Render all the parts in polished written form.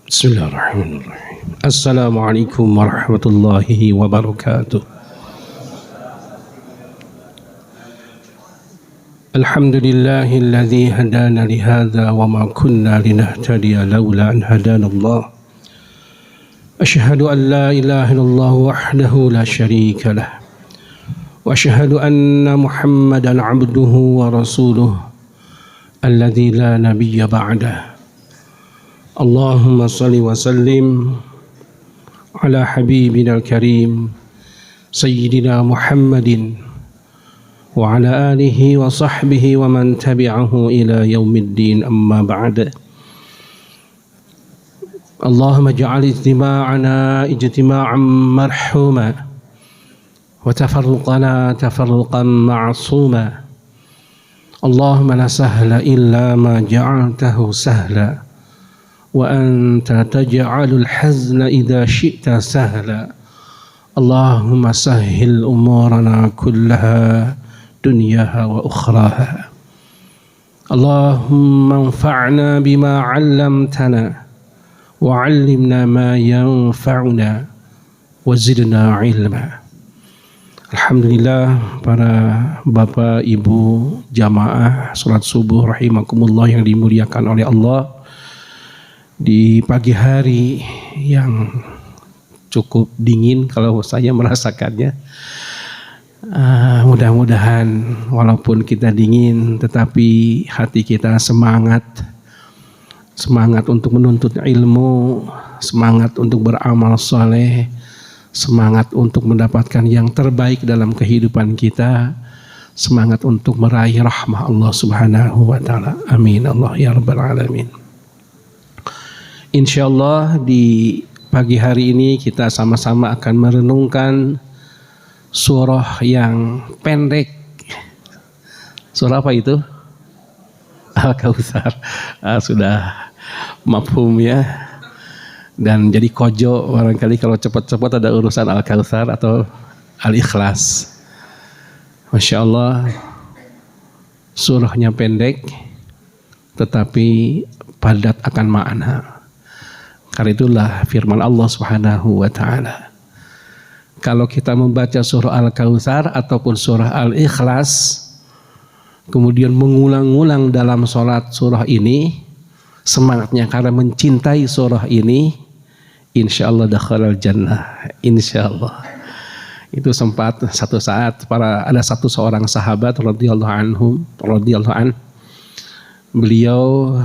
Bismillahirrahmanirrahim. Assalamualaikum warahmatullahi wabarakatuh. Alhamdulillahilladzi hadana lihadza wa ma kunna linahtadiya laula an hadanallah. Asyhadu an la ilaha illallah wahdahu la syarika lah. Wa asyhadu anna Muhammadan abduhu wa rasuluh alladzi la nabiyya ba'dah. Allahumma salli wa sallim ala habibina al-karim Sayyidina Muhammadin wa ala alihi wa sahbihi wa man tabi'ahu ila yaumiddin, amma ba'd. Allahumma ja'al ijtima'ana ijtima'an marhuma wa tafarruqana tafarruqan ma'suma. Allahumma la sahla illa ma ja'altahu sahla wa anta taj'alul hazna idza syi'ta sahla. Allahumma sahhil umurana kullaha dunyaha wa ukhraha. Allahumma anfa'na bima 'allamtana wa 'allimna ma yanfa'una wa zidna 'ilma. Alhamdulillah, para bapak ibu jamaah salat subuh rahimakumullah yang dimuliakan oleh Allah. Di pagi hari yang cukup dingin kalau saya merasakannya, mudah-mudahan walaupun kita dingin tetapi hati kita semangat untuk menuntut ilmu, semangat untuk beramal saleh, semangat untuk mendapatkan yang terbaik dalam kehidupan kita, semangat untuk meraih rahmah Allah Subhanahu wa taala. Amin Allah ya rabbal alamin. Insyaallah di pagi hari ini kita sama-sama akan merenungkan surah yang pendek. Surah apa itu? Al-Kautsar. Sudah mafhum ya. Dan jadi kojo barangkali kalau cepat-cepat ada urusan Al-Kautsar atau Al-Ikhlas. Masya Allah, surahnya pendek tetapi padat akan makna. Karena itulah firman Allah Subhanahu wa taala. Kalau kita membaca surah Al-Kautsar ataupun surah Al-Ikhlas, kemudian mengulang-ulang dalam sholat surah ini, semangatnya karena mencintai surah ini, insyaallah dakhalal jannah, insyaallah. Itu sempat satu saat ada seorang sahabat radhiyallahu an, beliau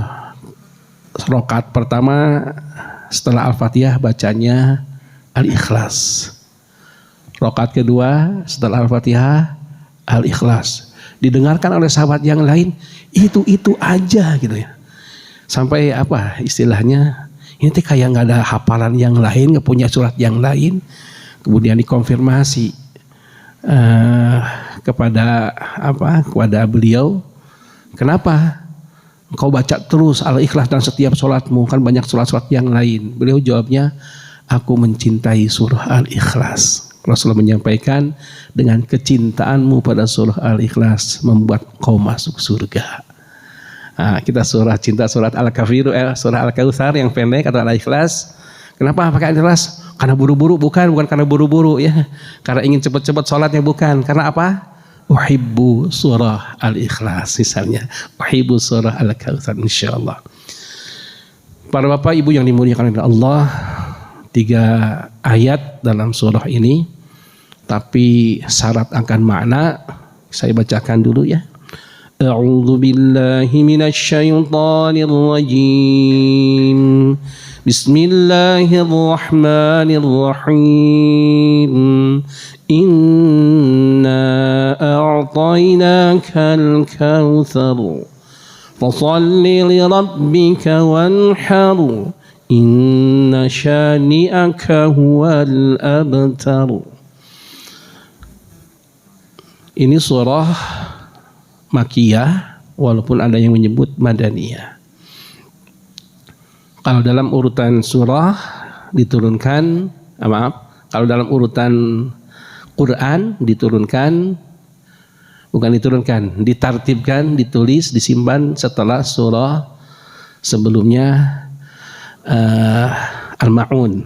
rakaat pertama setelah Al-Fatihah bacanya Al-Ikhlas. Rakaat kedua setelah Al-Fatihah Al-Ikhlas. Didengarkan oleh sahabat yang lain, itu aja gitu ya. Sampai apa istilahnya, ini tuh kayak nggak ada hafalan yang lain, nggak punya surat yang lain. Kemudian dikonfirmasi kepada beliau, kenapa engkau baca terus Al-Ikhlas dan setiap sholatmu, kan banyak sholat-sholat yang lain? Beliau jawabnya, aku mencintai surah Al-Ikhlas. Rasulullah menyampaikan, dengan kecintaanmu pada surah Al-Ikhlas membuat kau masuk surga. Kita cinta surat Al-Kafir, surah Al-Kautsar yang pendek atau Al-Ikhlas. Kenapa pakai Al-Ikhlas? Karena buru-buru? Bukan karena buru-buru ya. Karena ingin cepat-cepat sholatnya, bukan. Karena apa? Uhibbu surah Al-Ikhlas misalnya. Uhibbu surah Al-Kautsar insyaallah. Para bapak ibu yang dimuliakan oleh Allah, 3 ayat dalam surah ini, tapi syarat akan makna. Saya bacakan dulu ya. A'udzu billahi minasy syaithanir rajim. Bismillahirrahmanirrahim. Inna a'tainakal kautsar fashalli li rabbika wanhar inna syani'aka huwal abtar. Ini surah Makkiyah walaupun ada yang menyebut Madaniyah. Kalau dalam urutan surah diturunkan, kalau dalam urutan Quran ditartibkan, ditulis, disimpan setelah surah sebelumnya. Al-Ma'un.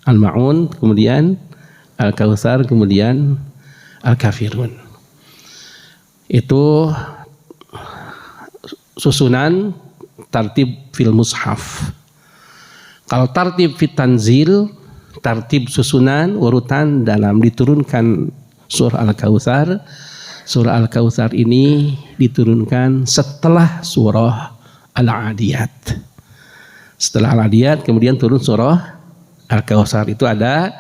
Al-Ma'un, kemudian Al-Kautsar, kemudian Al-Kafirun. Itu susunan tartib fil mushaf. Kalau tartib fit tanzil, tartib susunan urutan dalam diturunkan surah Al-Kautsar. Surah Al-Kautsar ini diturunkan setelah surah Al-Adiyat. Setelah Al-Adiyat kemudian turun surah Al-Kautsar. Itu ada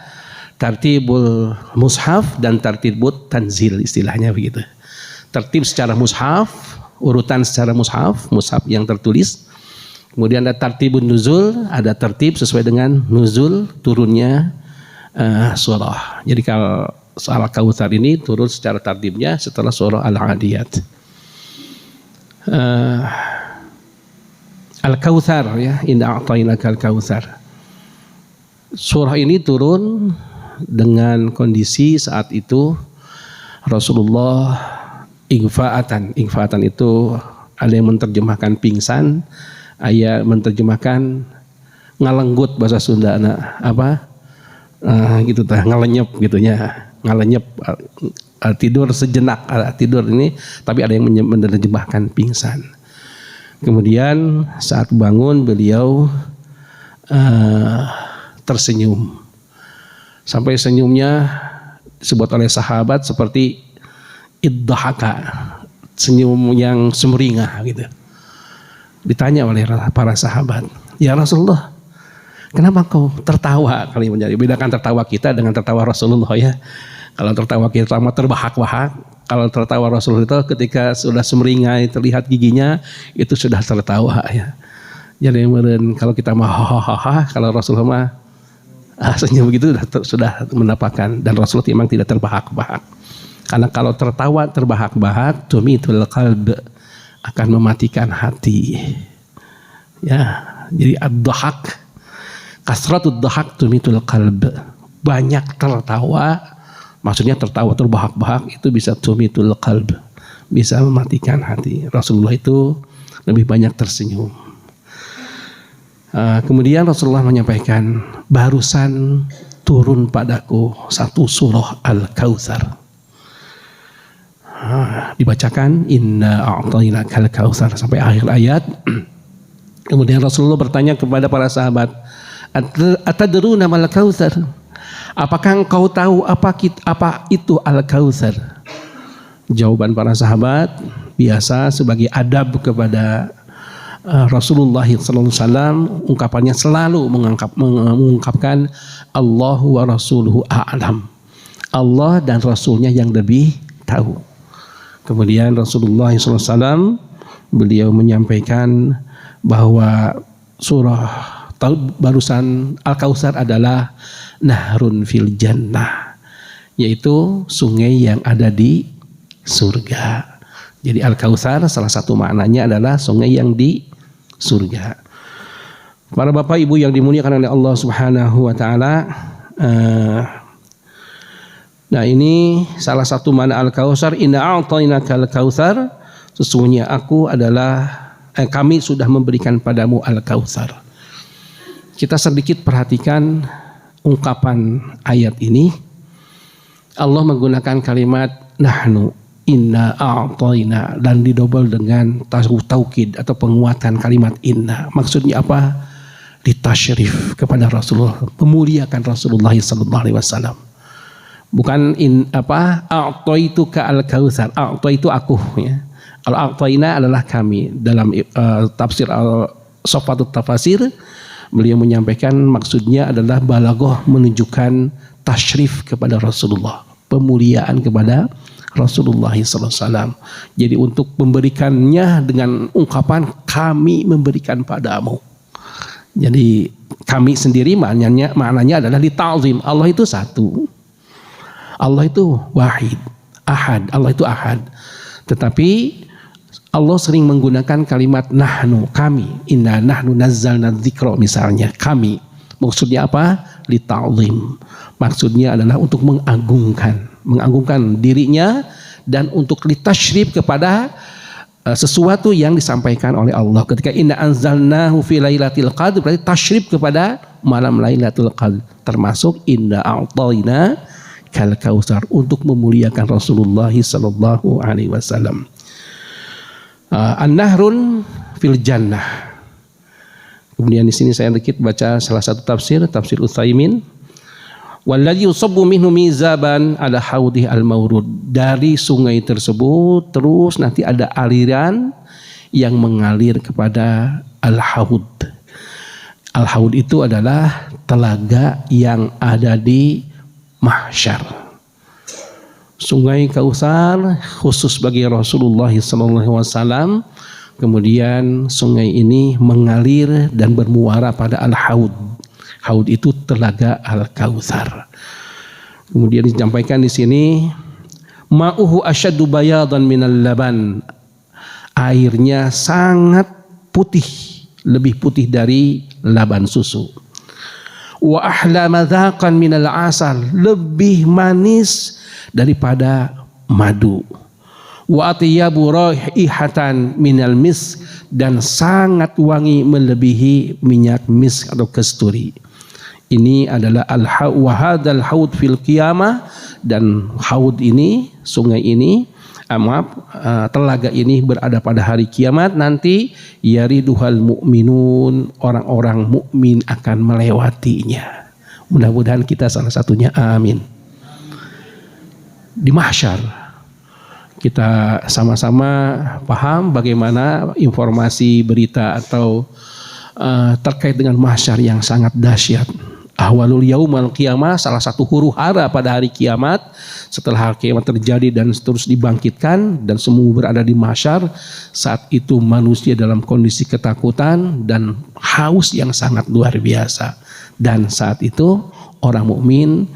tartibul mushaf dan tartibut tanzil, istilahnya begitu. Tertib secara mushaf, urutan secara mushaf, mushaf yang tertulis. Kemudian ada tartibun nuzul, ada tertib sesuai dengan nuzul turunnya surah. Jadi kalau surah Al-Kautsar ini turun secara tartibnya setelah surah Al-Adiyat. Al-Kautsar ya, inna a'tainaka al-Kautsar. Surah ini turun dengan kondisi saat itu Rasulullah igfa'atan. Igfa'atan itu ada yang menerjemahkan pingsan, ada menerjemahkan ngalenggut bahasa Sunda, gitu tah, ngalenyep gitunya, ngalenyep, tidur sejenak, tidur ini, tapi ada yang menerjemahkan pingsan. Kemudian saat bangun beliau tersenyum. Sampai senyumnya disebut oleh sahabat seperti iddahaka, senyum yang sumringah gitu. Ditanya oleh para sahabat, ya Rasulullah, kenapa kau tertawa? Kali menjadi bedakan tertawa kita dengan tertawa Rasulullah ya. Kalau tertawa kita sama terbahak-bahak, kalau tertawa Rasulullah itu ketika sudah sumringah terlihat giginya itu sudah tertawa ya. Jadi kalau kita mah hahaha, kalau Rasulullah mah senyum begitu sudah menampakkan, dan Rasulullah memang tidak terbahak-bahak. Karena kalau tertawa terbahak-bahak, tumitul qalb, akan mematikan hati. Ya, jadi ad-dhahak, kasratud dhahak tumitul qalb. Banyak tertawa, maksudnya tertawa terbahak-bahak itu bisa tumitul qalb, bisa mematikan hati. Rasulullah itu lebih banyak tersenyum. Kemudian Rasulullah menyampaikan, barusan turun padaku satu surah Al-Kautsar. Dibacakan inna a'tainaka al-Kautsar sampai akhir ayat. Kemudian Rasulullah bertanya kepada para sahabat, atadruna mal Kautsar? Apakah engkau tahu apa itu Al-Kautsar? Jawaban para sahabat biasa sebagai adab kepada Rasulullah SAW, ungkapannya selalu mengungkapkan Allahu wa rasuluhu a'lam. Allah dan Rasulnya yang lebih tahu. Kemudian Rasulullah SAW beliau menyampaikan bahwa surah barusan Al-Kautsar adalah nahrun fil jannah, yaitu sungai yang ada di surga. Jadi Al-Kautsar salah satu maknanya adalah sungai yang di surga. Para bapak ibu yang dimuliakan oleh Allah Subhanahu wa taala, nah ini salah satu makna Al-Kautsar, inna a'tainaka al-Kautsar, sesungguhnya aku adalah kami sudah memberikan padamu Al-Kautsar. Kita sedikit perhatikan ungkapan ayat ini. Allah menggunakan kalimat nahnu, inna a'taina, dan didobel dengan taukid atau penguatan kalimat inna. Maksudnya apa? Ditasyrif kepada Rasulullah, memuliakan Rasulullah sallallahu alaihi wasallam. Bukan a'taituka al-Kautsar, a'taitu aku ya. Kalau a'taina adalah kami. Dalam tafsir Sofatut Tafasir beliau menyampaikan maksudnya adalah balaghah, menunjukkan tasyrif kepada Rasulullah, pemuliaan kepada Rasulullah SAW. Jadi untuk memberikannya dengan ungkapan kami memberikan padamu. Jadi kami sendiri maknanya adalah dita'zim. Allah itu satu. Allah itu wahid, ahad. Allah itu ahad. Tetapi Allah sering menggunakan kalimat nahnu, kami. Inna nahnu nazzalna dzikra misalnya, kami. Maksudnya apa? Lita'zim. Maksudnya adalah untuk mengagungkan dirinya dan untuk litasyrif kepada sesuatu yang disampaikan oleh Allah. Ketika inna anzalnahu fi lailatul qadr, berarti tasyrif kepada malam Lailatul Qadar, termasuk inna a'tayna kal kautsar, untuk memuliakan Rasulullah sallallahu alaihi wasallam. An-nahrun fil jannah. Kemudian di sini saya sedikit baca salah satu tafsir Utsaimin. Walladzi yusabbu minhu mizaban ala haudih al-maurud. Dari sungai tersebut terus nanti ada aliran yang mengalir kepada al-haud. Al-haud itu adalah telaga yang ada di mahsyar. Sungai Kautsar khusus bagi Rasulullah SAW. Kemudian sungai ini mengalir dan bermuara pada al-haud. Haud itu telaga al-Kautsar. Kemudian disampaikan di sini, ma'uhu asyaddu bayadan minal laban. Airnya sangat putih, lebih putih dari laban susu. Wa ahla madzaqan minal asal, lebih manis daripada madu. Wa atyabu raihatan minal misk, dan sangat wangi melebihi minyak misk atau kasturi. Ini adalah al-haud wa hadzal haud fil qiyamah, dan haud ini, sungai ini, telaga ini berada pada hari kiamat nanti. Yariduhal mu'minun, orang-orang mukmin akan melewatinya. Mudah-mudahan kita salah satunya, amin. Di mahsyar kita sama-sama paham bagaimana informasi berita atau terkait dengan mahsyar yang sangat dahsyat. Ahwalul yaumal qiyamah, salah satu huru hara pada hari kiamat. Setelah hari kiamat terjadi dan terus dibangkitkan dan semua berada di mahsyar, saat itu manusia dalam kondisi ketakutan dan haus yang sangat luar biasa. Dan saat itu orang mukmin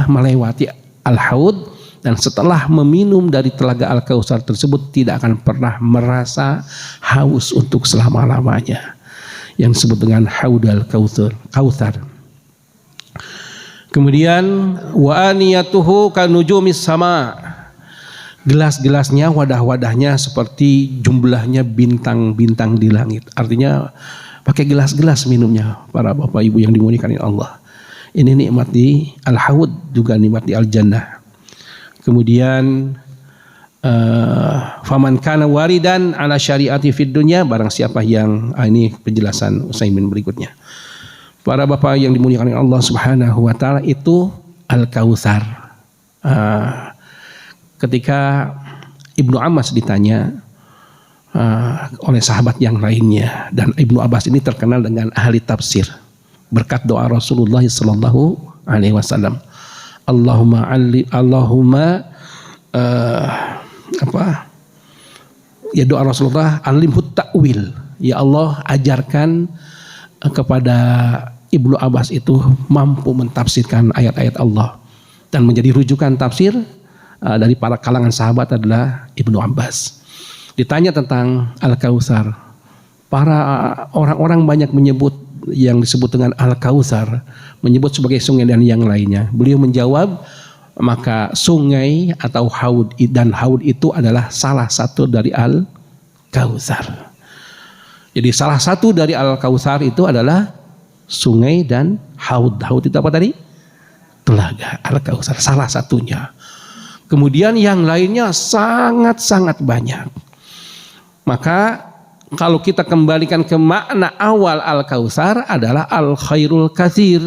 melewati al-haud, dan setelah meminum dari telaga al-Kautsar tersebut tidak akan pernah merasa haus untuk selama-lamanya, yang disebut dengan haudal kautsar. Kemudian wa aniyatuhu kanujumis sama. Gelas-gelasnya, wadah-wadahnya seperti jumlahnya bintang-bintang di langit. Artinya pakai gelas-gelas minumnya para bapak ibu yang dimuliakan Allah. Ini nikmat di al-haud, juga nikmat di al-jannah. Kemudian faman kana waridan ala syariati fid dunya, barang siapa yang ini penjelasan Utsaimin berikutnya. Para bapak yang dimuliakan Allah Subhanahu wa taala, itu al-Kautsar. Ketika Ibnu Abbas ditanya oleh sahabat yang lainnya, dan Ibnu Abbas ini terkenal dengan ahli tafsir berkat doa Rasulullah sallallahu alaihi wasallam. Doa Rasulullah, alimhut ta'wil, ya Allah ajarkan kepada Ibnu Abbas itu mampu mentafsirkan ayat-ayat Allah. Dan menjadi rujukan tafsir dari para kalangan sahabat adalah Ibnu Abbas. Ditanya tentang Al-Kautsar, para orang-orang banyak menyebut yang disebut dengan Al-Kautsar, menyebut sebagai sungai dan yang lainnya. Beliau menjawab, maka sungai atau haud, dan haud itu adalah salah satu dari Al-Kautsar. Jadi salah satu dari Al-Kautsar itu adalah sungai dan haud. Haud itu apa tadi? Telaga. Al-Kautsar salah satunya. Kemudian yang lainnya sangat-sangat banyak. Maka kalau kita kembalikan ke makna awal Al-Kautsar adalah al-khairul katsir,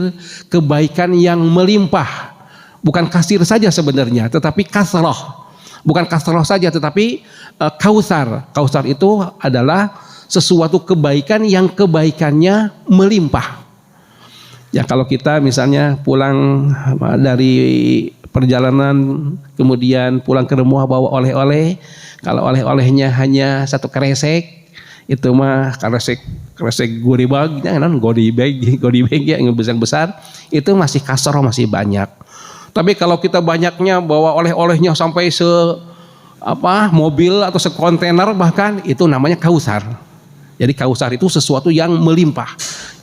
kebaikan yang melimpah. Bukan kasir saja sebenarnya, tetapi kasroh. Bukan kasroh saja, tetapi kautsar. Kautsar itu adalah sesuatu kebaikan yang kebaikannya melimpah. Ya, kalau kita misalnya pulang dari perjalanan, kemudian pulang ke rumah bawa oleh-oleh, kalau oleh-olehnya hanya satu kresek, itu mah kresek goodie bag, goodie bag yang besar-besar, itu masih kasroh, masih banyak. Tapi kalau kita banyaknya bawa oleh-olehnya sampai mobil atau sekontainer bahkan, itu namanya kautsar. Jadi kautsar itu sesuatu yang melimpah,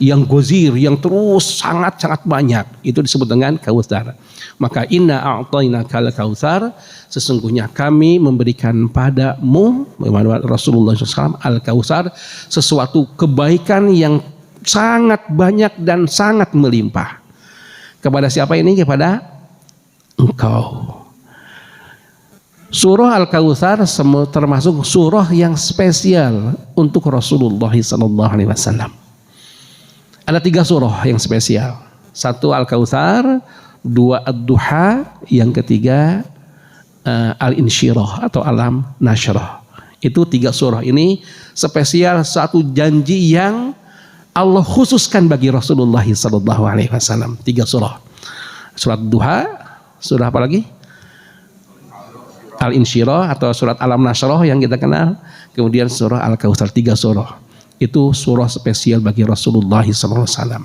yang gozir, yang terus sangat-sangat banyak, itu disebut dengan Kautsar. Maka inna a'tainakal kautsar, sesungguhnya kami memberikan padamu Rasulullah SAW al-Kautsar, sesuatu kebaikan yang sangat banyak dan sangat melimpah. Kepada siapa ini? Kepada engkau. Surah Al-Kautsar termasuk surah yang spesial untuk Rasulullah SAW. Ada 3 surah yang spesial. 1 Al-Kautsar, 2 Ad-Duha, yang ketiga Al-Insyirah atau Alam Nashrah. Itu 3 surah ini spesial, satu janji yang Allah khususkan bagi Rasulullah SAW. 3 surah. Surat Duha, surah apa lagi? Al-Insyirah atau surat Alam Nashrah yang kita kenal. Kemudian surah Al-Kautsar, 3 surah. Itu surah spesial bagi Rasulullah SAW.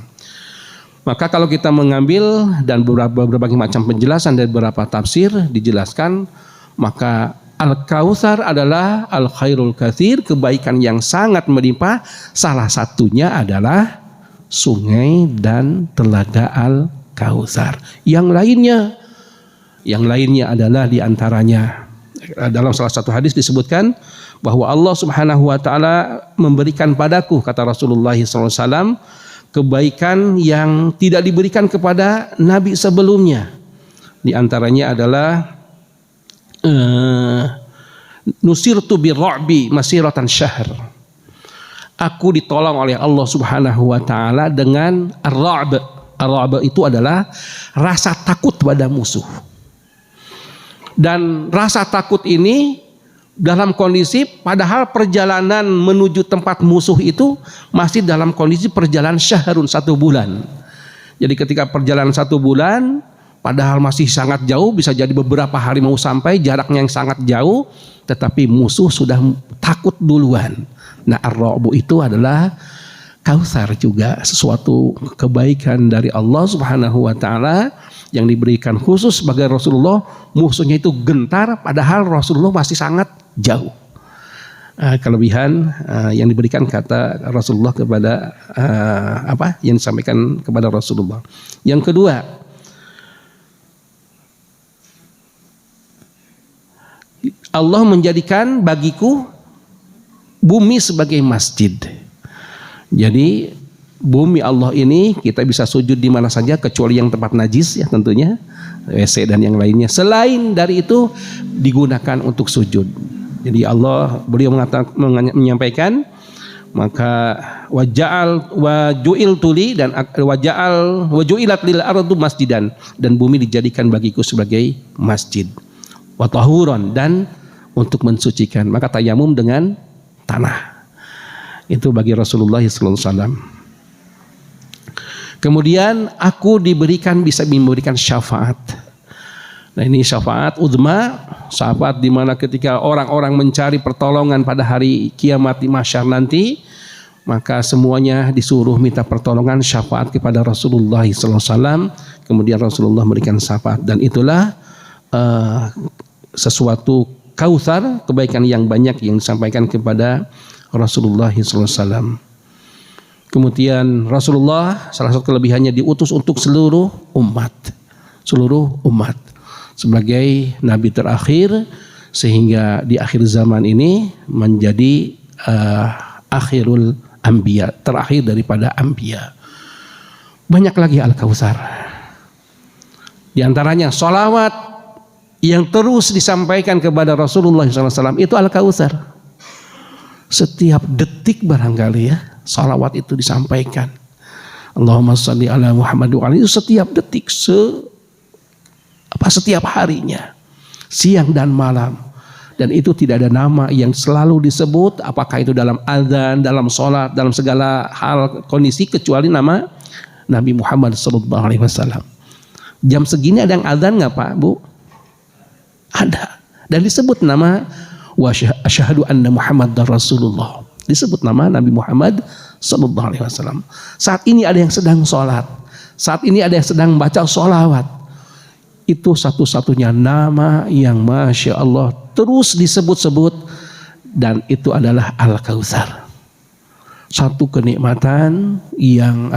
Maka kalau kita mengambil dan berbagai macam penjelasan dari beberapa tafsir dijelaskan, maka Al-Kautsar adalah Al-Khairul Katsir, kebaikan yang sangat melimpah. Salah satunya adalah sungai dan telaga Al-Kautsar. Yang lainnya adalah diantaranya dalam salah satu hadis disebutkan bahwa Allah Subhanahu wa taala memberikan padaku, kata Rasulullah SAW, kebaikan yang tidak diberikan kepada nabi sebelumnya. Di antaranya adalah nusirtu birru'bi masiratan syahr. Aku ditolong oleh Allah Subhanahu wa taala dengan ar-ra'b. Ar-ra'b itu adalah rasa takut pada musuh. Dan rasa takut ini dalam kondisi padahal perjalanan menuju tempat musuh itu masih dalam kondisi perjalanan syahrun, 1 bulan. Jadi ketika perjalanan 1 bulan padahal masih sangat jauh, bisa jadi beberapa hari mau sampai, jaraknya yang sangat jauh, tetapi musuh sudah takut duluan. Nah, ar-ra'bu itu adalah Kautsar juga, sesuatu kebaikan dari Allah Subhanahu wa taala yang diberikan khusus sebagai Rasulullah. Musuhnya itu gentar padahal Rasulullah masih sangat jauh. Kelebihan yang diberikan kata Rasulullah kepada yang disampaikan kepada Rasulullah. Yang kedua, Allah menjadikan bagiku bumi sebagai masjid. Jadi bumi Allah ini kita bisa sujud di mana saja kecuali yang tempat najis ya tentunya, WC dan yang lainnya. Selain dari itu digunakan untuk sujud. Jadi beliau menyampaikan, maka waju'ilat lil ardu masjidan, dan bumi dijadikan bagiku sebagai masjid. Wa tahuran, dan untuk mensucikan. Maka tayamum dengan tanah. Itu bagi Rasulullah SAW. Kemudian aku bisa memberikan syafaat. Nah, ini syafaat uzma, syafaat di mana ketika orang-orang mencari pertolongan pada hari kiamat di mahsyar nanti, maka semuanya disuruh minta pertolongan syafaat kepada Rasulullah SAW. Kemudian Rasulullah memberikan syafaat, dan itulah sesuatu Kautsar, kebaikan yang banyak yang disampaikan kepada Rasulullah SAW. Kemudian Rasulullah salah satu kelebihannya diutus untuk seluruh umat sebagai nabi terakhir, sehingga di akhir zaman ini menjadi akhirul anbiya, terakhir daripada anbiya. Banyak lagi Al-Kautsar. Di antaranya sholawat yang terus disampaikan kepada Rasulullah SAW itu Al-Kautsar. Setiap detik barangkali ya, salawat itu disampaikan. Allahumma sholli ala Muhammad wa ali, itu setiap detik, setiap harinya, siang dan malam. Dan itu tidak ada nama yang selalu disebut, apakah itu dalam azan, dalam sholat, dalam segala hal kondisi, kecuali nama Nabi Muhammad SAW. Jam segini ada yang azan nggak Pak, Bu? Ada. Dan disebut nama wa asyhadu anna Muhammadar Rasulullah. Disebut nama Nabi Muhammad SAW. Saat ini ada yang sedang sholat, saat ini ada yang sedang baca sholawat. Itu satu-satunya nama yang Masya Allah terus disebut-sebut, dan itu adalah Al-Kautsar. Satu kenikmatan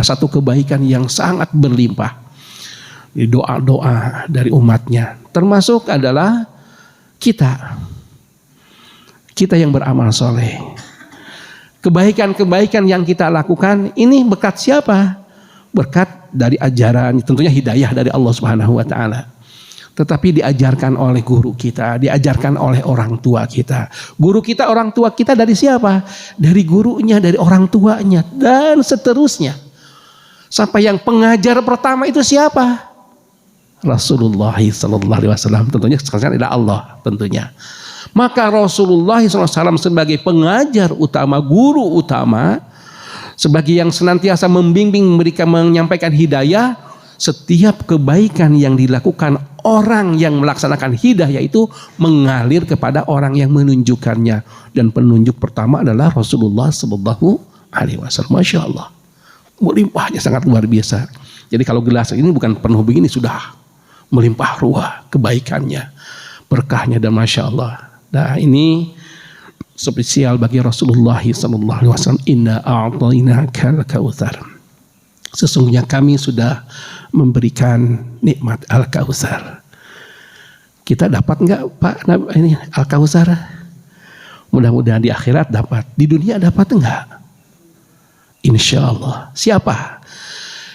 satu kebaikan yang sangat berlimpah. Doa-doa dari umatnya. Termasuk adalah kita yang beramal soleh. Kebaikan-kebaikan yang kita lakukan ini berkat siapa? Berkat dari ajaran, tentunya hidayah dari Allah Subhanahu wa taala. Tetapi diajarkan oleh guru kita, diajarkan oleh orang tua kita. Guru kita, orang tua kita dari siapa? Dari gurunya, dari orang tuanya, dan seterusnya. Sampai yang pengajar pertama itu siapa? Rasulullah SAW. Tentunya sekarang adalah Allah tentunya. Maka Rasulullah SAW sebagai pengajar utama, guru utama, sebagai yang senantiasa membimbing, menyampaikan hidayah, setiap kebaikan yang dilakukan orang yang melaksanakan hidayah itu mengalir kepada orang yang menunjukkannya, dan penunjuk pertama adalah Rasulullah SAW. Masya Allah, melimpahnya sangat luar biasa. Jadi kalau gelas ini bukan penuh begini sudah melimpah ruah kebaikannya, berkahnya, dan Masya Allah. Nah ini spesial bagi Rasulullah SAW. Inna a'tainakal kautsar. Sesungguhnya kami sudah memberikan nikmat Al-Kautsar. Kita dapat enggak Pak ini Al-Kautsar? Mudah-mudahan di akhirat dapat. Di dunia dapat enggak? Insya Allah. Siapa?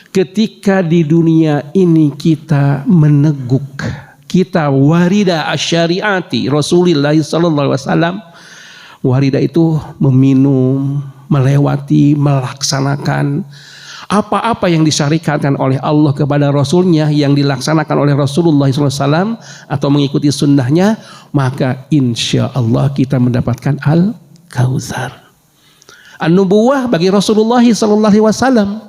Ketika di dunia ini kita meneguk, kita warida asyariati Rasulullah SAW. Warida itu meminum, melewati, melaksanakan apa-apa yang disyariatkan oleh Allah kepada Rasulnya, yang dilaksanakan oleh Rasulullah SAW atau mengikuti sunnahnya, maka insya Allah kita mendapatkan Al-Kautsar. An-nubuwah bagi Rasulullah SAW.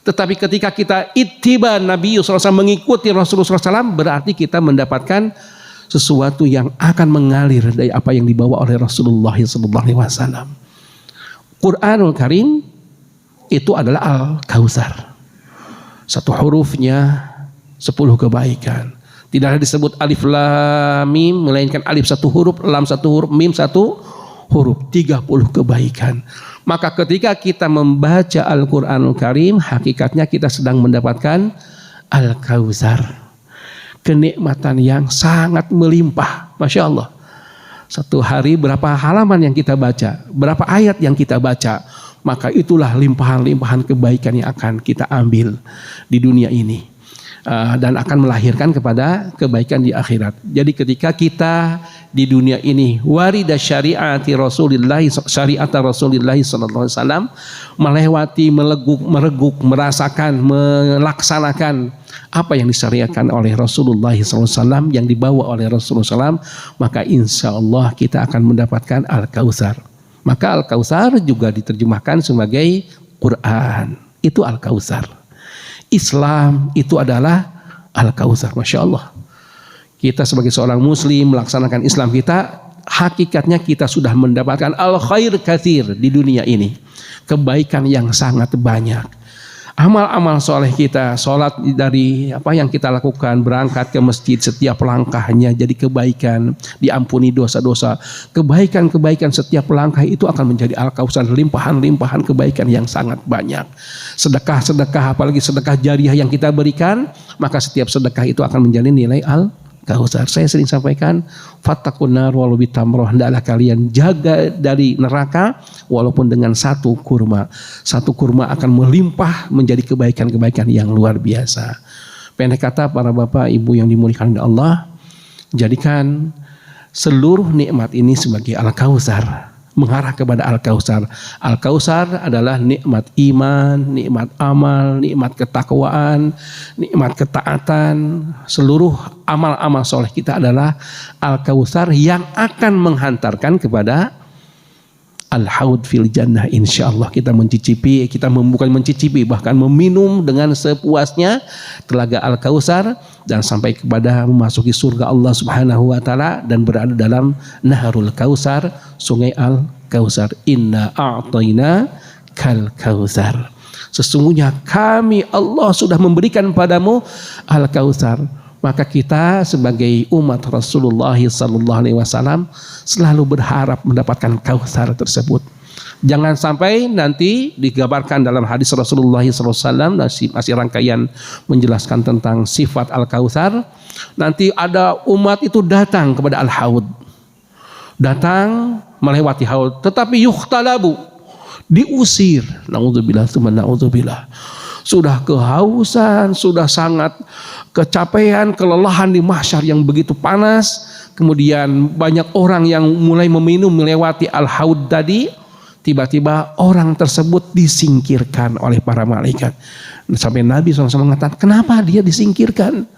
Tetapi ketika kita ittiba Nabi SAW, mengikuti Rasulullah SAW, berarti kita mendapatkan sesuatu yang akan mengalir dari apa yang dibawa oleh Rasulullah SAW. Quranul Karim itu adalah Al-Kautsar. Satu hurufnya 10 kebaikan. Tidak ada disebut alif lam mim, melainkan alif satu huruf, lam satu huruf, mim satu huruf. 30 kebaikan. Maka ketika kita membaca Al-Quranul Karim, hakikatnya kita sedang mendapatkan Al-Kautsar. Kenikmatan yang sangat melimpah. Masya Allah. Satu hari berapa halaman yang kita baca, berapa ayat yang kita baca, maka itulah limpahan-limpahan kebaikan yang akan kita ambil di dunia ini, dan akan melahirkan kepada kebaikan di akhirat. Jadi ketika kita di dunia ini warida syariat Rasulullah SAW, melewati, mereguk, merasakan, melaksanakan apa yang disyariatkan oleh Rasulullah SAW, yang dibawa oleh Rasulullah SAW, maka insya Allah kita akan mendapatkan Al-Kautsar. Maka Al-Kautsar juga diterjemahkan sebagai Quran. Itu Al-Kautsar. Islam itu adalah Al-Kautsar. Masya Allah. Kita sebagai seorang muslim melaksanakan Islam kita, hakikatnya kita sudah mendapatkan al-khair katsir di dunia ini. Kebaikan yang sangat banyak. Amal-amal soleh kita, sholat dari apa yang kita lakukan, berangkat ke masjid, setiap langkahnya jadi kebaikan, diampuni dosa-dosa. Kebaikan-kebaikan setiap langkah itu akan menjadi Al-Kautsar, limpahan-limpahan kebaikan yang sangat banyak. Sedekah-sedekah, apalagi sedekah jariah yang kita berikan, maka setiap sedekah itu akan menjadi nilai Al-Kautsar. Saya sering sampaikan, fattaqun nar walau bitamrah, hendaklah kalian jaga dari neraka walaupun dengan satu kurma. Satu kurma akan melimpah menjadi kebaikan-kebaikan yang luar biasa. Pendek kata para bapak ibu yang dimuliakan oleh Allah, jadikan seluruh nikmat ini sebagai Al-Kautsar, mengarah kepada Al-Kautsar. Al-Kautsar adalah nikmat iman, nikmat amal, nikmat ketakwaan, nikmat ketaatan. Seluruh amal-amal soleh kita adalah Al-Kautsar yang akan menghantarkan kepada Al-Haud fil Jannah. Insya Allah kita mencicipi, bukan mencicipi, bahkan meminum dengan sepuasnya telaga Al-Kautsar, dan sampai kepada memasuki surga Allah Subhanahu wa taala dan berada dalam Naharul Kautsar, sungai Al-Kautsar. Inna a'taina kal kautsar. Sesungguhnya kami Allah sudah memberikan padamu Al-Kautsar. Maka kita sebagai umat Rasulullah SAW selalu berharap mendapatkan Kautsar tersebut. Jangan sampai nanti digambarkan dalam hadis Rasulullah SAW, masih rangkaian menjelaskan tentang sifat Al-Kautsar. Nanti ada umat itu datang kepada Al-Haud, datang melewati haud, tetapi yukhtalabu, diusir. Na'udzubillah, na'udzubillah. Sudah kehausan, sudah sangat kecapean, kelelahan di mahsyar yang begitu panas. Kemudian banyak orang yang mulai meminum melewati Al-Haud tadi. Tiba-tiba orang tersebut disingkirkan oleh para malaikat. Sampai Nabi SAW mengatakan, kenapa dia disingkirkan?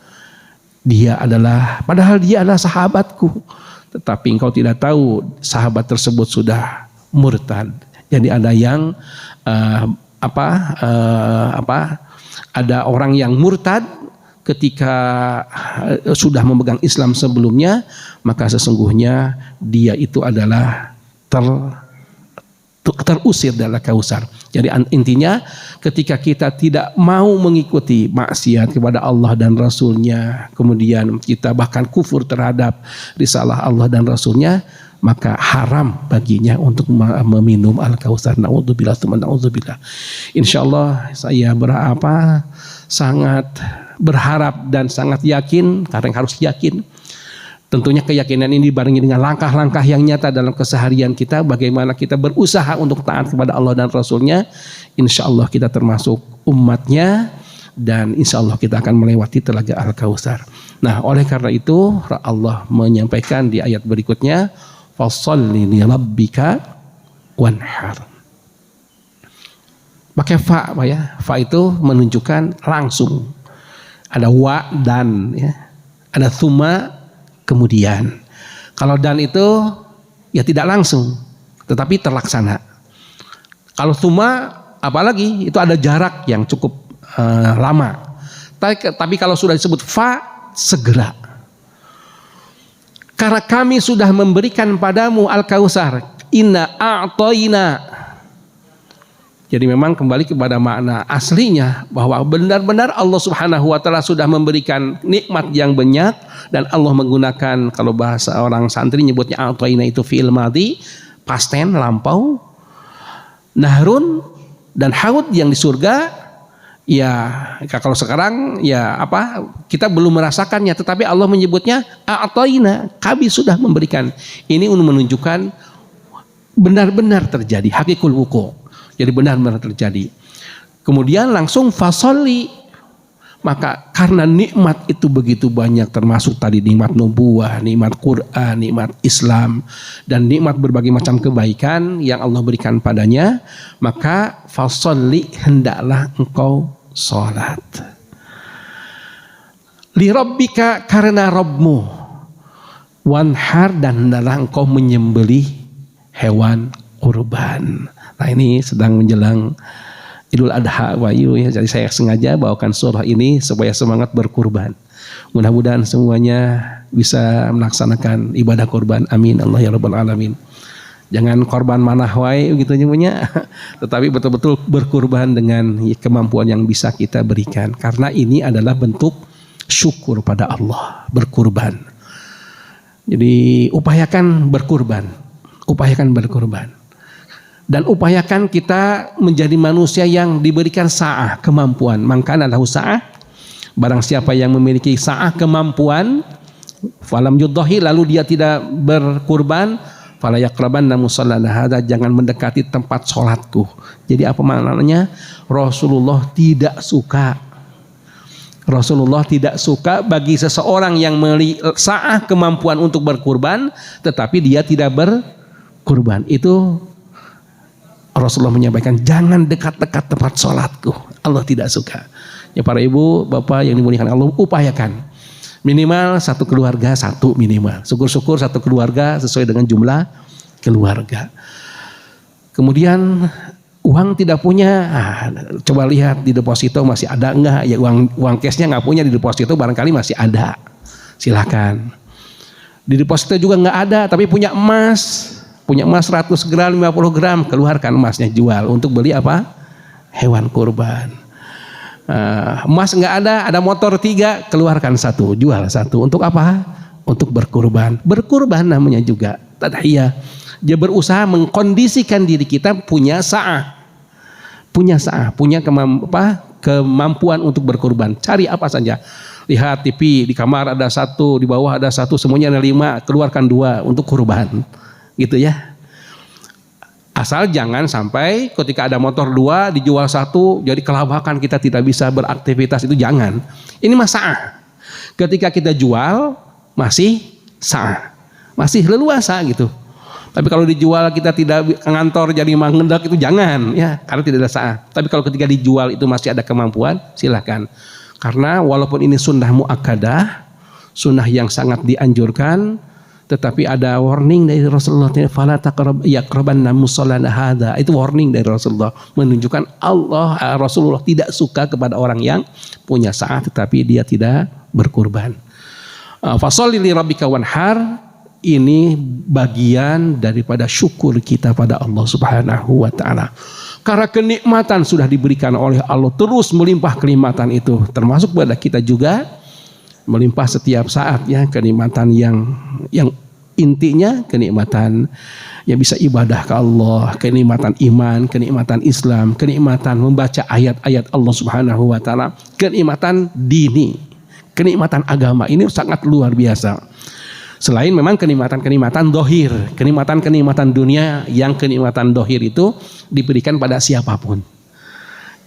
Padahal dia adalah sahabatku. Tetapi engkau tidak tahu sahabat tersebut sudah murtad. Jadi ada yang ada orang yang murtad ketika sudah memegang Islam sebelumnya, maka sesungguhnya dia itu adalah terusir dari Kautsar. Jadi intinya ketika kita tidak mau mengikuti maksiat kepada Allah dan Rasulnya, kemudian kita bahkan kufur terhadap risalah Allah dan Rasulnya, maka haram baginya untuk meminum Al-Kautsar. Na'udzubillah, na'udzubillah. Insyaallah saya sangat berharap dan sangat yakin, karena harus yakin. Tentunya keyakinan ini dibarengi dengan langkah-langkah yang nyata dalam keseharian kita, bagaimana kita berusaha untuk taat kepada Allah dan Rasulnya. Insya Allah kita termasuk umatnya, dan insya Allah kita akan melewati telaga Al-Kautsar. Nah, oleh karena itu Allah menyampaikan di ayat berikutnya, fasholli li rabbika wanhar. Pakai fa, Pak ya. Fa itu menunjukkan langsung. Ada wa dan ya. Ada thumma kemudian. Kalau dan itu ya tidak langsung, tetapi terlaksana. Kalau thumma apalagi itu ada jarak yang cukup lama. Tapi kalau sudah disebut fa, segera. Karena kami sudah memberikan padamu Al-Kautsar, inna a'tayna. Jadi memang kembali kepada makna aslinya, bahwa benar-benar Allah Subhanahu wa taala sudah memberikan nikmat yang banyak, dan Allah menggunakan, kalau bahasa orang santri nyebutnya a'tayna itu fi'il madhi, past tense, lampau. Nahrun dan haud yang di surga, ya kalau sekarang ya kita belum merasakannya, tetapi Allah menyebutnya a'tayna, kami sudah memberikan. Ini untuk menunjukkan benar-benar terjadi, hakikul wuku'. Jadi benar-benar terjadi. Kemudian langsung fasholli. Maka karena nikmat itu begitu banyak, termasuk tadi nikmat nubuwah, nikmat Quran, nikmat Islam, dan nikmat berbagai macam kebaikan yang Allah berikan padanya, maka fasholli, hendaklah engkau sholat. Li rabbika, karena Rabbmu. Wanhar, dan hendaklah engkau menyembelih hewan kurban. Nah, ini sedang menjelang Idul Adha Wahyu ya. Jadi saya sengaja bawakan surah ini supaya semangat berkurban. Mudah-mudahan semuanya bisa melaksanakan ibadah kurban. Amin Allah ya rabbal alamin. Jangan korban manah wae gitu nyebutnya, tetapi betul-betul berkurban dengan kemampuan yang bisa kita berikan. Karena ini adalah bentuk syukur pada Allah, berkurban. Jadi upayakan berkurban. Upayakan berkurban. Dan upayakan kita menjadi manusia yang diberikan sa'ah, kemampuan. Maka adalah sa'ah, barang siapa yang memiliki sa'ah, kemampuan, falam yudhahi, lalu dia tidak berkurban, fala yaqrabanna musallana hadza, jangan mendekati tempat sholatku. Jadi apa maknanya? Rasulullah tidak suka bagi seseorang yang memiliki sa'ah, kemampuan untuk berkurban, tetapi dia tidak berkurban. Itu Rasulullah menyampaikan, jangan dekat-dekat tempat sholatku. Allah tidak suka. Ya para ibu, bapak yang dimuliakan Allah, upayakan. Minimal satu keluarga, satu minimal. Syukur-syukur satu keluarga sesuai dengan jumlah keluarga. Kemudian uang tidak punya, coba lihat di deposito masih ada enggak. Ya uang cashnya nggak punya, di deposito barangkali masih ada. Silakan. Di deposito juga nggak ada, tapi punya emas 100 gram, 50 gram, keluarkan emasnya, jual untuk beli apa? Hewan kurban. Emas nggak ada motor 3, keluarkan 1, jual 1. Untuk apa? Untuk berkurban. Berkurban namanya juga tadhiyah. Dia berusaha mengkondisikan diri kita punya kemampuan untuk berkurban. Cari apa saja. Lihat TV, di kamar ada satu, di bawah ada satu, semuanya ada 5, keluarkan 2 untuk kurban. Gitu ya. Asal jangan sampai ketika ada motor 2 dijual 1, jadi kelabakan kita tidak bisa beraktivitas, itu jangan. Ini masa. Ketika kita jual masih sah, masih leluasa gitu. Tapi kalau dijual kita tidak ngantor jadi mengendak, itu jangan ya, karena tidak ada sah. Tapi kalau ketika dijual itu masih ada kemampuan, silakan. Karena walaupun ini sunnah muakkadah, sunnah yang sangat dianjurkan, tetapi ada warning dari Rasulullah, fala yaqrabanna musallana hadza. Itu warning dari Rasulullah, menunjukkan Rasulullah tidak suka kepada orang yang punya sa'ah tetapi dia tidak berkurban. Fasholli li rabbika wanhar, ini bagian daripada syukur kita pada Allah Subhanahu wa taala. Karena kenikmatan sudah diberikan oleh Allah, terus melimpah kenikmatan itu, termasuk pada kita juga melimpah setiap saat ya, kenikmatan yang intinya kenikmatan yang bisa ibadah ke Allah, kenikmatan iman, kenikmatan Islam, kenikmatan membaca ayat-ayat Allah Subhanahu wa taala, kenikmatan dini, kenikmatan agama ini sangat luar biasa. Selain memang kenikmatan-kenikmatan dohir, kenikmatan-kenikmatan dunia, yang kenikmatan dohir itu diberikan pada siapapun.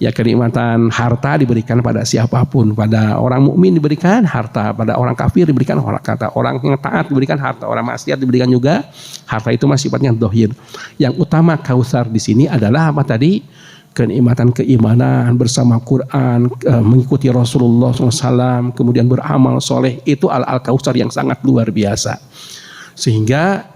Ya, kenikmatan harta diberikan pada siapapun. Pada orang mukmin diberikan harta, pada orang kafir diberikan harta, orang yang taat diberikan harta, orang maksiat diberikan juga harta. Itu masih sifatnya dohir. Yang utama Kautsar di sini adalah apa tadi? Kenikmatan keimanan bersama Quran, mengikuti Rasulullah SAW, kemudian beramal soleh. Itu al-Kautsar yang sangat luar biasa. Sehingga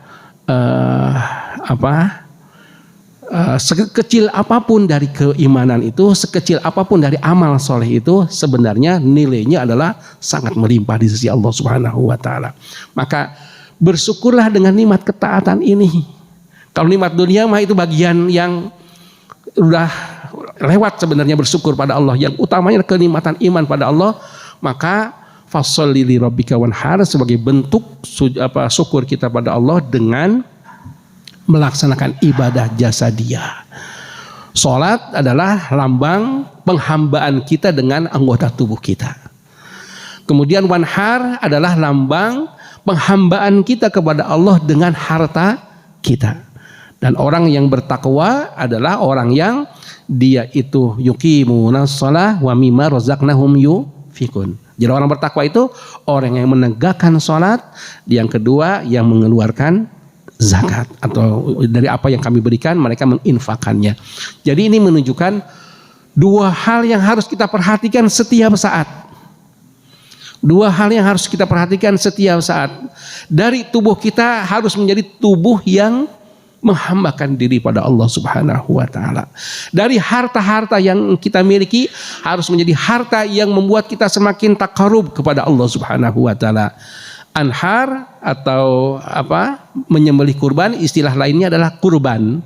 sekecil apapun dari keimanan itu, sekecil apapun dari amal soleh itu, sebenarnya nilainya adalah sangat melimpah di sisi Allah Subhanahu wa taala. Maka bersyukurlah dengan nikmat ketaatan ini. Kalau nikmat dunia mah itu bagian yang udah lewat sebenarnya, bersyukur pada Allah. Yang utamanya kenikmatan iman pada Allah. Maka fasholli li rabbika wanhar, sebagai bentuk syukur kita pada Allah dengan melaksanakan ibadah jasadiyah. Salat adalah lambang penghambaan kita dengan anggota tubuh kita. Kemudian wanhar adalah lambang penghambaan kita kepada Allah dengan harta kita. Dan orang yang bertakwa adalah orang yang dia itu yuqimunas shalah wa mimma razaqnahum yunfikun. Jadi orang bertakwa itu orang yang menegakkan salat, yang kedua yang mengeluarkan zakat, atau dari apa yang kami berikan mereka menginfakannya. Jadi ini menunjukkan 2 hal yang harus kita perhatikan setiap saat. 2 hal yang harus kita perhatikan setiap saat. Dari tubuh kita harus menjadi tubuh yang menghambakan diri pada Allah Subhanahu wa taala. Dari harta-harta yang kita miliki harus menjadi harta yang membuat kita semakin taqarrub kepada Allah Subhanahu wa taala. Anhar atau menyembelih kurban, istilah lainnya adalah kurban.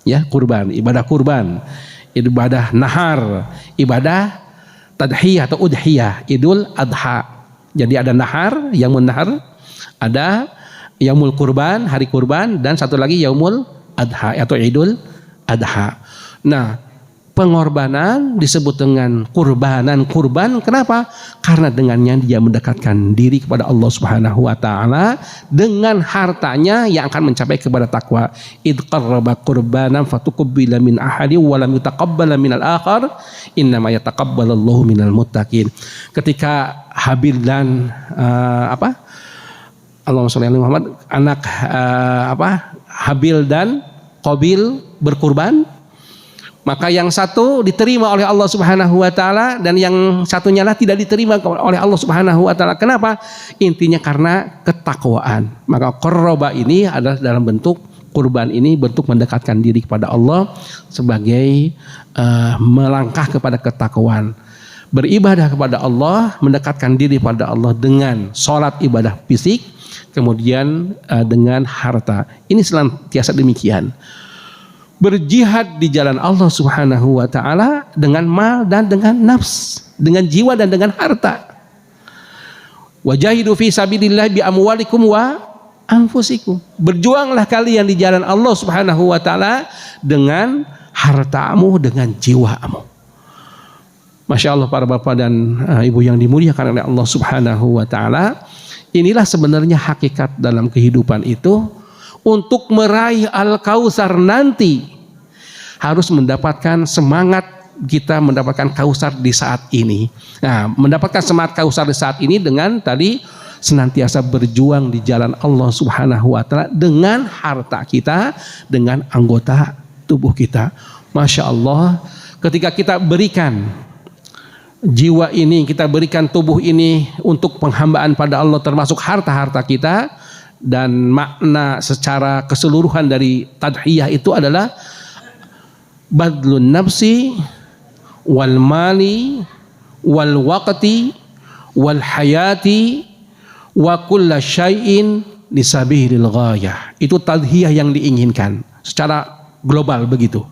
Ya, kurban, ibadah kurban, ibadah nahar, ibadah tadhiyah atau udhiyah, Idul Adha. Jadi ada nahar, yaumul nahar, ada yaumul kurban, hari kurban, dan satu lagi yaumul adha atau Idul Adha. Nah, pengorbanan disebut dengan kurban. Kenapa? Karena dengannya dia mendekatkan diri kepada Allah Subhanahu wa taala dengan hartanya yang akan mencapai kepada takwa. Id qarraba qurbanan fatuqabbala min ahadi wa lam yutaqabbala minal akhar innama yataqabbalallahu minal muttaqin. Ketika Habil dan Allahumma sholli ala Muhammad, anak Habil dan Qabil berkurban, maka yang satu diterima oleh Allah Subhanahu wa taala dan yang satunya lah tidak diterima oleh Allah Subhanahu wa taala. Kenapa? Intinya karena ketakwaan. Maka qarraba ini adalah dalam bentuk kurban, ini bentuk mendekatkan diri kepada Allah sebagai melangkah kepada ketakwaan. Beribadah kepada Allah, mendekatkan diri pada Allah dengan sholat ibadah fisik, kemudian dengan harta. Ini senantiasa demikian. Berjihad di jalan Allah Subhanahu wa taala dengan mal dan dengan nafs, dengan jiwa dan dengan harta. Wajahidu fi sabilillah bi amwalikum wa anfusikum. Berjuanglah kalian di jalan Allah Subhanahu wa taala dengan hartamu, dengan jiwamu. Masya Allah para bapak dan ibu yang dimuliakan oleh Allah Subhanahu wa taala. Inilah sebenarnya hakikat dalam kehidupan itu. Untuk meraih Al-Kautsar nanti harus mendapatkan semangat kita mendapatkan Kautsar di saat ini. Nah, mendapatkan semangat Kautsar di saat ini dengan tadi senantiasa berjuang di jalan Allah Subhanahu wa taala dengan harta kita, dengan anggota tubuh kita. Masya Allah, ketika kita berikan jiwa ini, kita berikan tubuh ini untuk penghambaan pada Allah, termasuk harta-harta kita, dan makna secara keseluruhan dari tadhiyah itu adalah badlun nafsi wal mali wal waqti wal hayati wa kulla syai'in lisabilil ghayah. Itu tadhiyah yang diinginkan secara global begitu.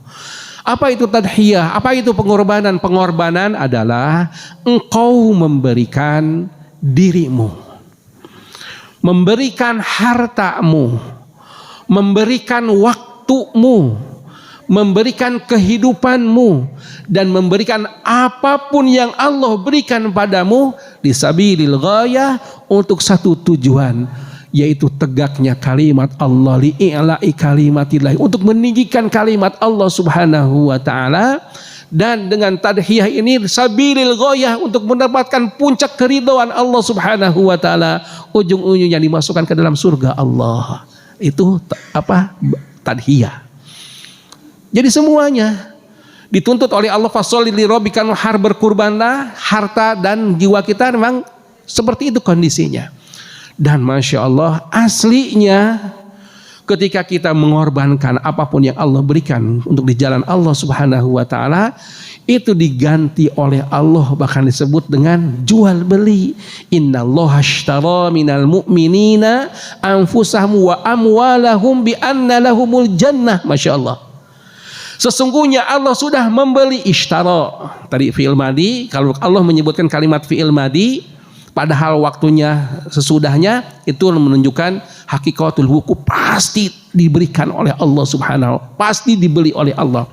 Apa itu tadhiyah? Apa itu pengorbanan? Pengorbanan adalah engkau memberikan dirimu, memberikan hartamu, memberikan waktumu, memberikan kehidupanmu, dan memberikan apapun yang Allah berikan padamu disabilil ghayah, untuk satu tujuan, yaitu tegaknya kalimat Allah, li'i'la'i kalimatillah, untuk meninggikan kalimat Allah Subhanahu wa taala. Dan dengan tadhiyah ini sabilil ghayah, untuk mendapatkan puncak keridhaan Allah Subhanahu wa taala, ujung-ujungnya dimasukkan ke dalam surga Allah. Itu apa? Tadhiyah. Jadi semuanya dituntut oleh Allah, fasholli lirabbika wanhar, berkurbanlah, harta dan jiwa kita memang seperti itu kondisinya. Dan Masya Allah, aslinya ketika kita mengorbankan apapun yang Allah berikan untuk di jalan Allah Subhanahu wa taala, itu diganti oleh Allah, bahkan disebut dengan jual beli. Innallaha ashtara minal mu'minina anfusahum wa amwalahum bi anna lahumul jannah. Masya Allah, sesungguhnya Allah sudah membeli. Ishtara tadi fi'il madi. Kalau Allah menyebutkan kalimat fi'il madi padahal waktunya sesudahnya, itu menunjukkan hakikatul wuquf, pasti diberikan oleh Allah Subhanahu, pasti dibeli oleh Allah.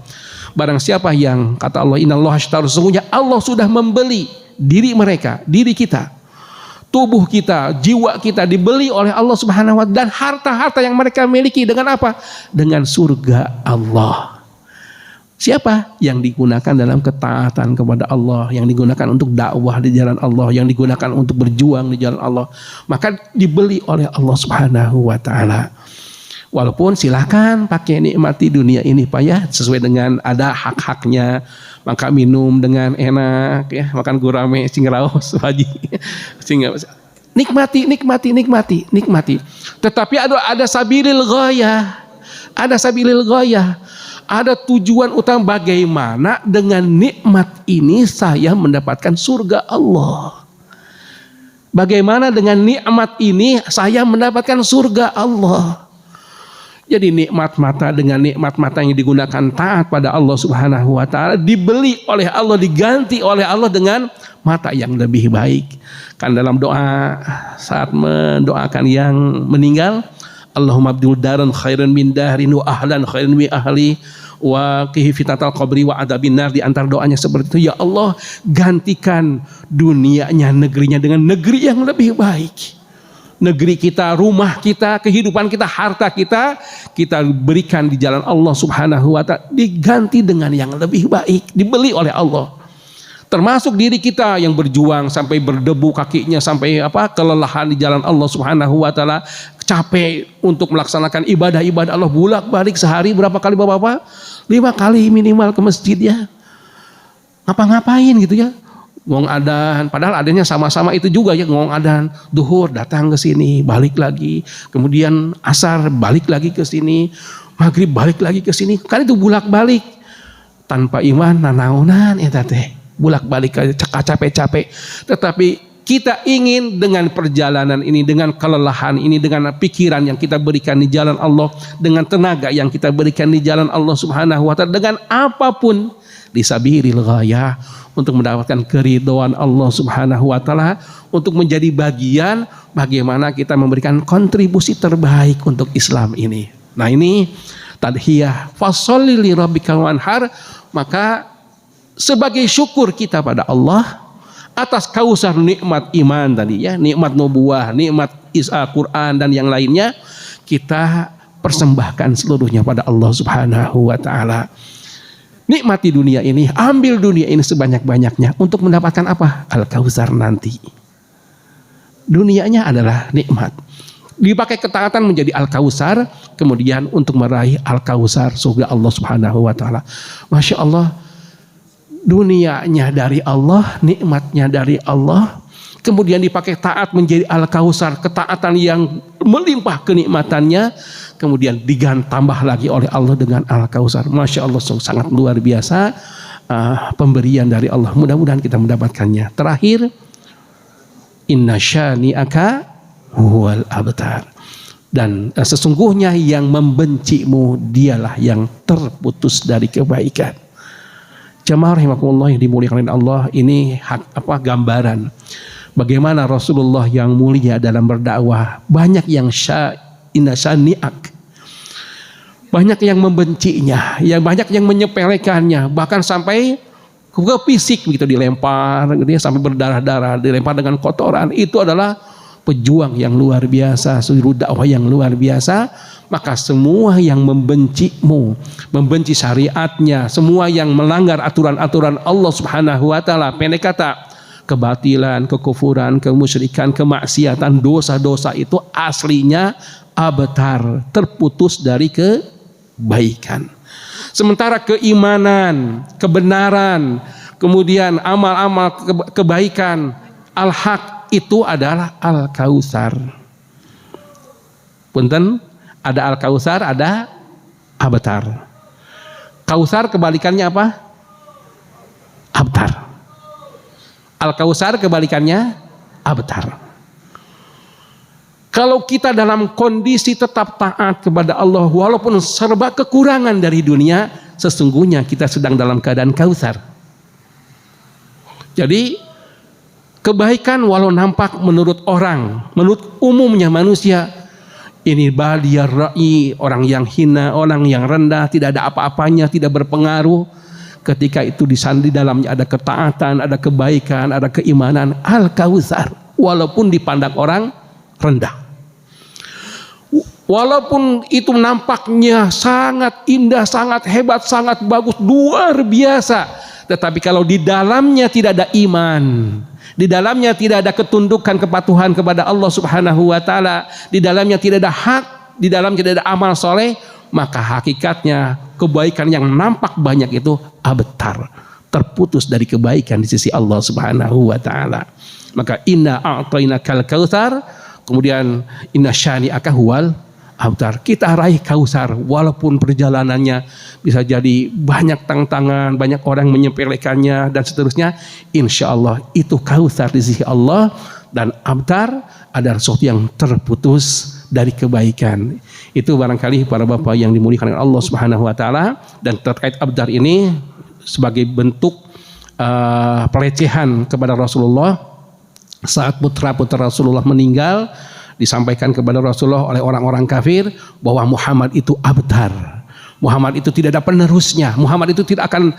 Barang siapa yang kata Allah, innallaha ashtara, sesungguhnya Allah sudah membeli diri mereka, diri kita, tubuh kita, jiwa kita dibeli oleh Allah Subhanahu wa taala, dan harta-harta yang mereka miliki dengan apa? Dengan surga Allah. Siapa? Yang digunakan dalam ketaatan kepada Allah, yang digunakan untuk dakwah di jalan Allah, yang digunakan untuk berjuang di jalan Allah, maka dibeli oleh Allah Subhanahu wa taala. Walaupun silakan pakai nikmati dunia ini Pak ya, sesuai dengan ada hak-haknya, maka minum dengan enak ya, makan gurame cingraos haji. Nikmati. Tetapi ada sabilil ghayah. Ada sabilil ghayah. Ada tujuan utama, bagaimana dengan nikmat ini saya mendapatkan surga Allah. Bagaimana dengan nikmat ini saya mendapatkan surga Allah. Jadi nikmat mata dengan nikmat mata yang digunakan taat pada Allah Subhanahu wa taala, dibeli oleh Allah, diganti oleh Allah dengan mata yang lebih baik. Kan dalam doa saat mendoakan yang meninggal, Allahumma abdul daran khairan min dahrin wa ahlan khairan min ahli wa qihi fitnatal qabri wa adabin nar. Di antara doanya seperti itu, ya Allah gantikan dunianya, negerinya dengan negeri yang lebih baik. Negeri kita, rumah kita, kehidupan kita, harta kita, kita berikan di jalan Allah Subhanahu wa taala, diganti dengan yang lebih baik, dibeli oleh Allah. Termasuk diri kita yang berjuang sampai berdebu kakinya, sampai kelelahan di jalan Allah Subhanahu wa taala, capek untuk melaksanakan ibadah-ibadah Allah, bolak-balik sehari berapa kali Bapak? 5 kali minimal ke masjid ya. Ngapa-ngapain gitu ya. Ngomong adan, padahal adanya sama-sama itu juga ya, ngomong adan, duhur datang ke sini, balik lagi, kemudian asar balik lagi ke sini, maghrib balik lagi ke sini, kan itu bolak-balik. Tanpa iman nanaonan eta teh. Bolak-balik capek-capek. Tetapi kita ingin dengan perjalanan ini, dengan kelelahan ini, dengan pikiran yang kita berikan di jalan Allah, dengan tenaga yang kita berikan di jalan Allah Subhanahu wa taala, dengan apapun lisabilil ghayah, untuk mendapatkan keridhaan Allah Subhanahu wa taala, untuk menjadi bagian bagaimana kita memberikan kontribusi terbaik untuk Islam ini. Nah, ini tadhiyah fasholli li rabbika wanhar. Maka sebagai syukur kita pada Allah atas kausar nikmat iman tadi ya, nikmat nubuwah, nikmat Quran dan yang lainnya, kita persembahkan seluruhnya pada Allah Subhanahu wa taala. Nikmati dunia ini, ambil dunia ini sebanyak-banyaknya untuk mendapatkan apa? Al-Kautsar nanti. Dunianya adalah nikmat. Dipakai ketaatan menjadi Al-Kautsar, kemudian untuk meraih Al-Kautsar surga Allah Subhanahu wa taala. Masya Allah, dunianya dari Allah, nikmatnya dari Allah, kemudian dipakai taat menjadi Al-Kautsar, ketaatan yang melimpah kenikmatannya, kemudian ditambah lagi oleh Allah dengan Al-Kautsar. Masya Allah, sangat luar biasa pemberian dari Allah. Mudah-mudahan kita mendapatkannya. Terakhir, inna syani'aka huwal abtar. Dan sesungguhnya yang membencimu dialah yang terputus dari kebaikan. Jamaah rahimakumullah yang dimuliakan oleh Allah, ini gambaran bagaimana Rasulullah yang mulia dalam berdakwah. Banyak yang inna syani'ak, banyak yang membencinya, yang banyak yang menyepelekannya, bahkan sampai ke fisik begitu, dilempar gitu ya, sampai berdarah-darah, dilempar dengan kotoran. Itu adalah pejuang yang luar biasa, suri dakwah yang luar biasa. Maka semua yang membencimu, membenci syariatnya, semua yang melanggar aturan-aturan Allah Subhanahu wa taala, pendek kata kebatilan, kekufuran, kemusyrikan, kemaksiatan, dosa-dosa itu aslinya abtar, terputus dari kebaikan. Sementara keimanan, kebenaran, kemudian amal-amal kebaikan, al-haq, itu adalah Al-Kautsar. Punten, ada Al-Kautsar, ada abtar. Kautsar kebalikannya apa? Abtar. Al-Kautsar kebalikannya abtar. Kalau kita dalam kondisi tetap taat kepada Allah walaupun serba kekurangan dari dunia, sesungguhnya kita sedang dalam keadaan Kautsar. Jadi kebaikan walau nampak menurut orang, menurut umumnya manusia, ini baliyar ra'i, orang yang hina, orang yang rendah, tidak ada apa-apanya, tidak berpengaruh. Ketika itu di dalamnya ada ketaatan, ada kebaikan, ada keimanan, Al-Kautsar, walaupun dipandang orang rendah. Walaupun itu nampaknya sangat indah, sangat hebat, sangat bagus, luar biasa, tetapi kalau di dalamnya tidak ada iman, di dalamnya tidak ada ketundukan, kepatuhan kepada Allah Subhanahu wa taala, di dalamnya tidak ada hak, di dalamnya tidak ada amal soleh, maka hakikatnya kebaikan yang nampak banyak itu abtar, terputus dari kebaikan di sisi Allah Subhanahu wa taala. Maka inna a'tainakal kautsar, kemudian inna syani'aka huwal abtar. Kita raih Kautsar walaupun perjalanannya bisa jadi banyak tantangan, banyak orang menyepelekannya dan seterusnya. Insya Allah itu Kautsar di sisi Allah, dan abtar adalah sesuatu yang terputus dari kebaikan. Itu barangkali para bapak yang dimuliakan oleh Allah Subhanahu wa taala. Dan terkait abtar ini sebagai bentuk pelecehan kepada Rasulullah, saat putra-putra Rasulullah meninggal, disampaikan kepada Rasulullah oleh orang-orang kafir bahwa Muhammad itu abtar, Muhammad itu tidak ada penerusnya, Muhammad itu tidak akan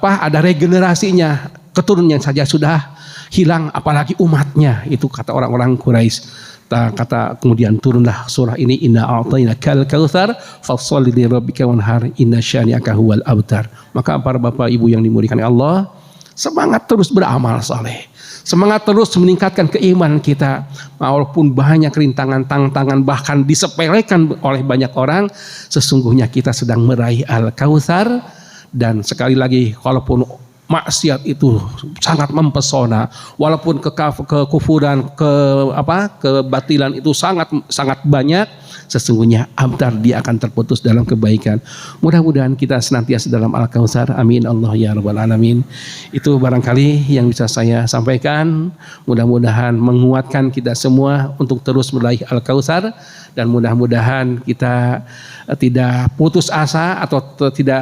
ada regenerasinya, keturunannya saja sudah hilang, apalagi umatnya. Itu kata orang-orang Quraisy. Kata kemudian turunlah surah ini, inna a'tainakal kautsar fasholli li rabbika wanhar inna syani'aka huwal abtar. Maka para bapak ibu yang dimuliakan Allah, semangat terus beramal saleh, semangat terus meningkatkan keimanan kita, walaupun banyak rintangan, tantangan, bahkan disepelekan oleh banyak orang. Sesungguhnya kita sedang meraih Al-Kautsar. Dan sekali lagi, walaupun maksiat itu sangat mempesona, walaupun kekufuran, kebatilan itu sangat banyak, sesungguhnya abtar, dia akan terputus dalam kebaikan. Mudah-mudahan kita senantiasa dalam Al-Kautsar. Amin Allah ya rabbal alamin. Itu barangkali yang bisa saya sampaikan. Mudah-mudahan menguatkan kita semua untuk terus meraih Al-Kautsar, dan mudah-mudahan kita tidak putus asa atau tidak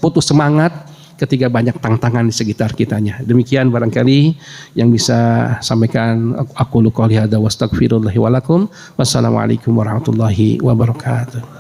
putus semangat ketika banyak tantangan di sekitar kitanya. Demikian barangkali yang bisa sampaikan aku qouli hadza wa astaghfirullahi wa lakum. Wassalamualaikum warahmatullahi wabarakatuh.